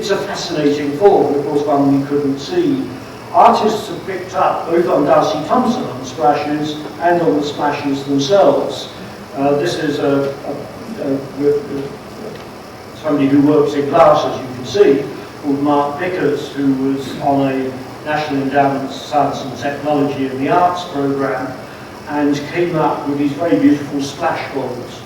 it's a fascinating form, of course one we couldn't see. Artists have picked up, both on Darcy Thompson on the splashes and on the splashes themselves. This is somebody who works in glass, as you can see, called Mark Vickers, who was on a National Endowment for Science and Technology in the Arts programme, and came up with these very beautiful splash balls.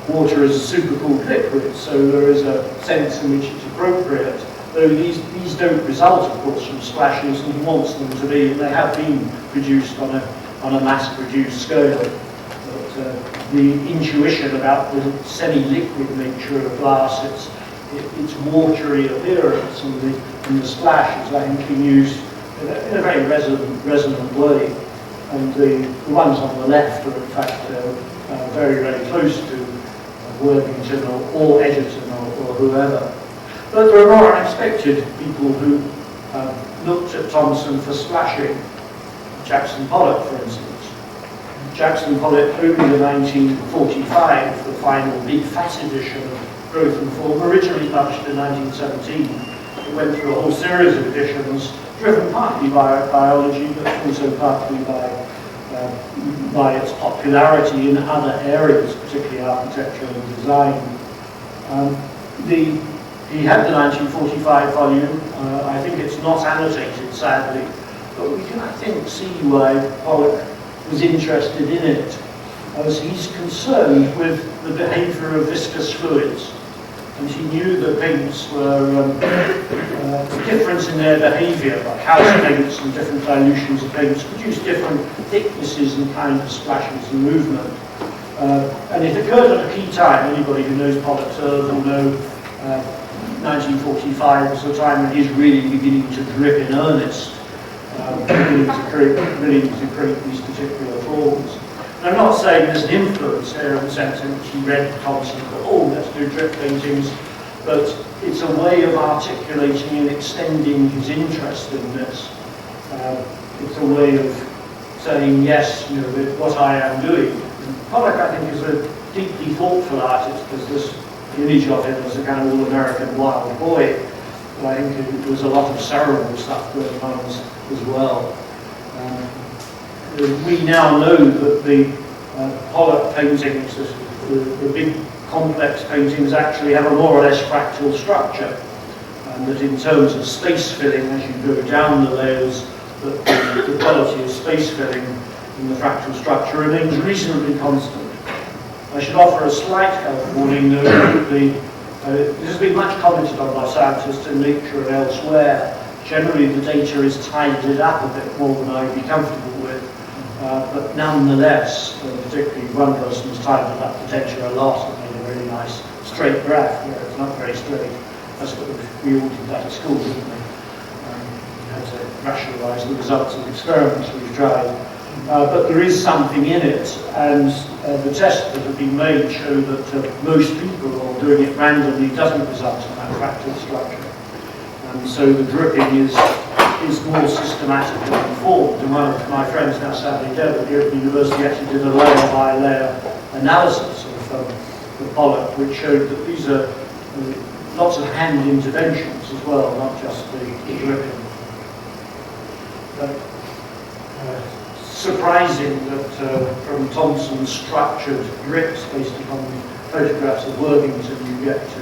Water is a super-cooled liquid, so there is a sense in which it's appropriate, though these don't result, of course, from splashes, and he wants them to be, and they have been produced on a mass-produced scale. But the intuition about the semi-liquid nature of glass, its watery appearance, and the splash is, I think, being used in a very resonant way. And the ones on the left are, in fact, very, very close to Worthington or Egerton or whoever. But there are more unexpected people who looked at Thomson for splashing. Jackson Pollock, for instance. Jackson Pollock, only in 1945, the final big fat edition of Growth and Form, originally published in 1917. It went through a whole series of editions, driven partly by biology, but also partly by its popularity in other areas, particularly architecture and design. He had the 1945 volume. I think it's not annotated, sadly, but we can, I think, see why Pollock was interested in it, as he's concerned with the behaviour of viscous fluids. And he knew that paints were different in their behaviour, like house paints and different dilutions of paints produce different thicknesses and kinds of splashes and movement. And it occurred at a key time. Anybody who knows Pollock's Earth will know 1945 was the time when he's really beginning to drip in earnest, beginning to create these particular forms. I'm not saying there's an influence here in the sense in which he read Thomson and thought, oh, let's do drip paintings, but it's a way of articulating and extending his interest in this. It's a way of saying, yes, you know, what I am doing. And Pollock, I think, is a deeply thoughtful artist, because this image of him as a kind of all-American wild boy, but I think there was a lot of cerebral stuff going on as well. We now know that the Pollock paintings, the big complex paintings, actually have a more or less fractal structure, and that in terms of space filling, as you go down the layers, that the quality of space filling in the fractal structure remains reasonably constant. I should offer a slight health warning, though, that this has been much commented on by scientists in Nature and elsewhere. Generally, the data is tidied up a bit more than I'd be comfortable with. But nonetheless, particularly one person has tidied up the data a lot and made a really nice straight graph, where it's not very straight. That's what we all did that at school, didn't we? We had to rationalise the results of experiments we've tried. But there is something in it, and the tests that have been made show that most people, or doing it randomly, doesn't result in that fractal structure. So the dripping is more systematic and informed. And one of my friends, now sadly dead at the Open University, actually did a layer-by-layer analysis of Pollock, which showed that these are lots of hand interventions as well, not just the dripping. But, surprising that from Thomson's structured drips based upon the photographs of Worthington, you get to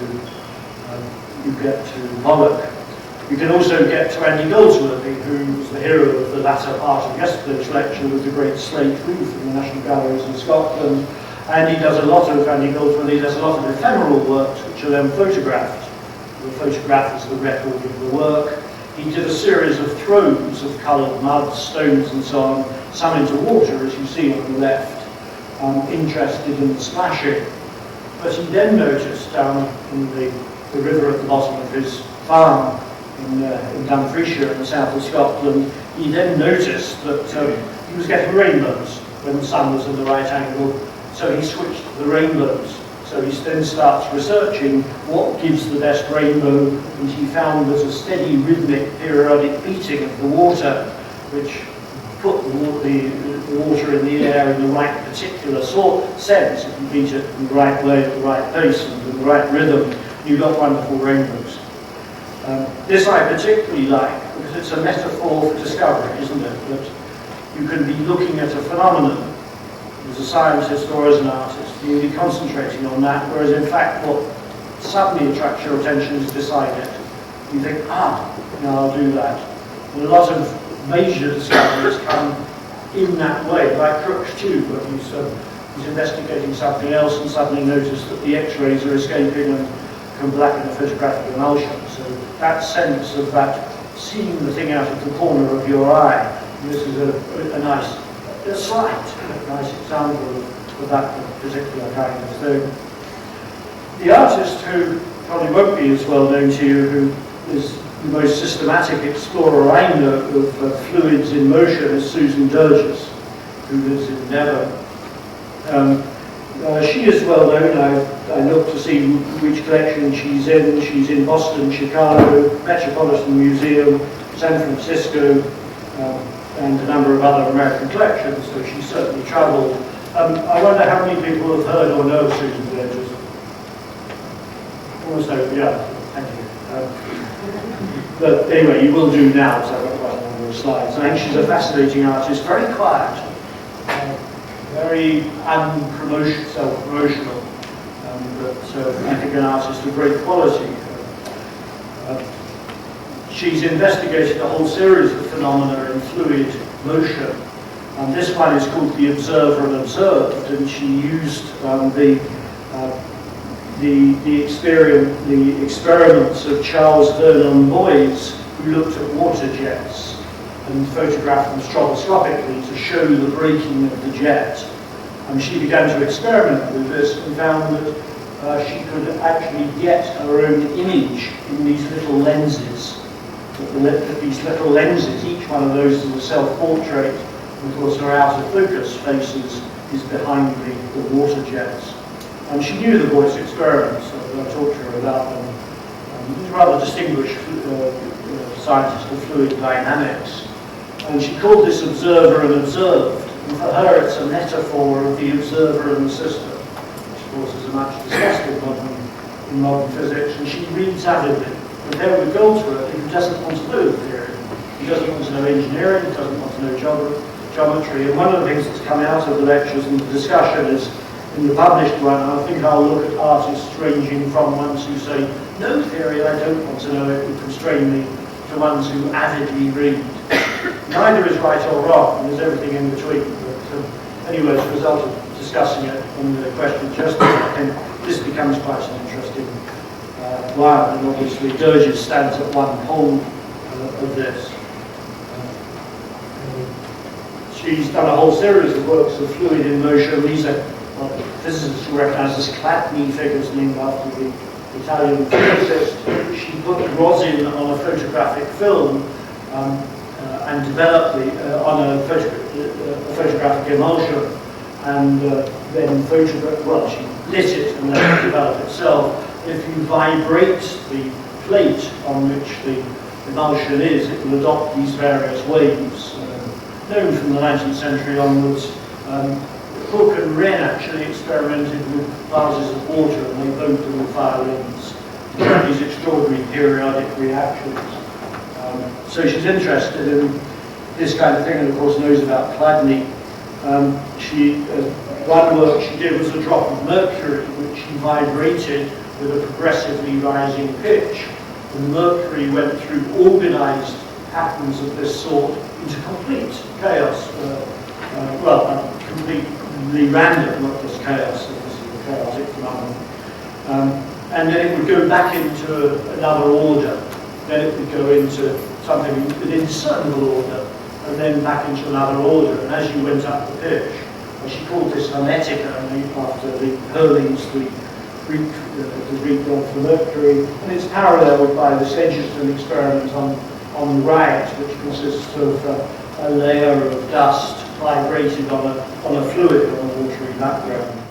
Pollock. You can also get to Andy Goldsworthy, who was the hero of the latter part of yesterday's lecture with the great slate roof in the National Galleries in Scotland. And Andy does a lot of ephemeral works which are then photographed. The photograph is the record of the work. He did a series of throws of coloured mud, stones and so on, some into water, as you see on the left, interested in the splashing. But he then noticed down in the river at the bottom of his farm in Dumfriesshire in the south of Scotland, he then noticed that he was getting rainbows when the sun was in the right angle, so he switched to the rainbows. So he then starts researching what gives the best rainbow, and he found that a steady rhythmic periodic beating of the water, which put the water in the air in the right particular sense, if you beat it in the right way, at the right pace, and with the right rhythm, you've got wonderful rainbows. This I particularly like because it's a metaphor for discovery, isn't it? That you can be looking at a phenomenon as a scientist or as an artist, you'll be concentrating on that, whereas in fact what suddenly attracts your attention is beside it. You think, I'll do that. And a lot of major discoveries come in that way, like Crookes tube, where he's investigating something else and suddenly noticed that the X-rays are escaping and can blacken a photographic emulsion. So that sense of that, seeing the thing out of the corner of your eye, this is a nice example of that particular kind of thing. The artist who probably won't be as well known to you, who is the most systematic explorer I know of fluids in motion, is Susan Durgis, who lives in Devon. She is well known. I looked to see which collection she's in. She's in Boston, Chicago, Metropolitan Museum, San Francisco, and a number of other American collections, so she's certainly travelled. I wonder how many people have heard or know of Susan Durgis. Almost nobody, yeah, thank you. But anyway, you will do now, because I've got quite a number of slides. I think she's a fascinating artist, very quiet, very self-promotional, but I think an artist of great quality. She's investigated a whole series of phenomena in fluid motion. This one is called The Observer and Observed, and she used the experiments of Charles Vernon Boys, who looked at water jets and photographed them stroboscopically to show the breaking of the jet. And she began to experiment with this and found that she could actually get her own image in these little lenses. These little lenses, each one of those is a self-portrait. Of course, her out of focus face is behind the water jets. And she knew the Boyce experiments, so I talked to her about them. He's a rather distinguished scientist of fluid dynamics. And she called this observer and observed. And for her, it's a metaphor of the observer and the system, which of course is a much discussed in modern physics. And she reads avidly. And there with Goldsworth, who doesn't want to know the theory. He doesn't want to know engineering, he doesn't want to know geometry. And one of the things that's come out of the lectures and the discussion is, in the published one, I think I'll look at artists ranging from ones who say, no theory, I don't want to know it, would constrain me, to ones who avidly read. Neither is right or wrong, and there's everything in between. But anyway, as a result of discussing it and the question just now, I think this becomes quite an interesting one, and obviously Durgis stands at one pole of this. She's done a whole series of works of fluid in motion. These are physicists who recognize as Chladni figures named after the Italian physicist. She put rosin on a photographic film and developed on a photographic emulsion, and then she lit it and let it develop itself. If you vibrate the plate on which the emulsion is, it will adopt these various waves. Known from the 19th century onwards, Hooke and Wren actually experimented with vases of water, and they both them with violins. These extraordinary periodic reactions. So she's interested in this kind of thing, and of course knows about Chladni. One work she did was a drop of mercury, which she vibrated with a progressively rising pitch. And the mercury went through organized patterns of this sort into complete chaos. Completely random, not just chaos, so this is a chaotic phenomenon. And then it would go back into another order. Then it would go into something with indiscernible order, and then back into another order. And as you went up the pitch, she called this hermetica, after the Hermes, the Greek god for mercury. And it's paralleled by this Edgerton experiment on the right, which consists of a layer of dust vibrated on a fluid on a watery background.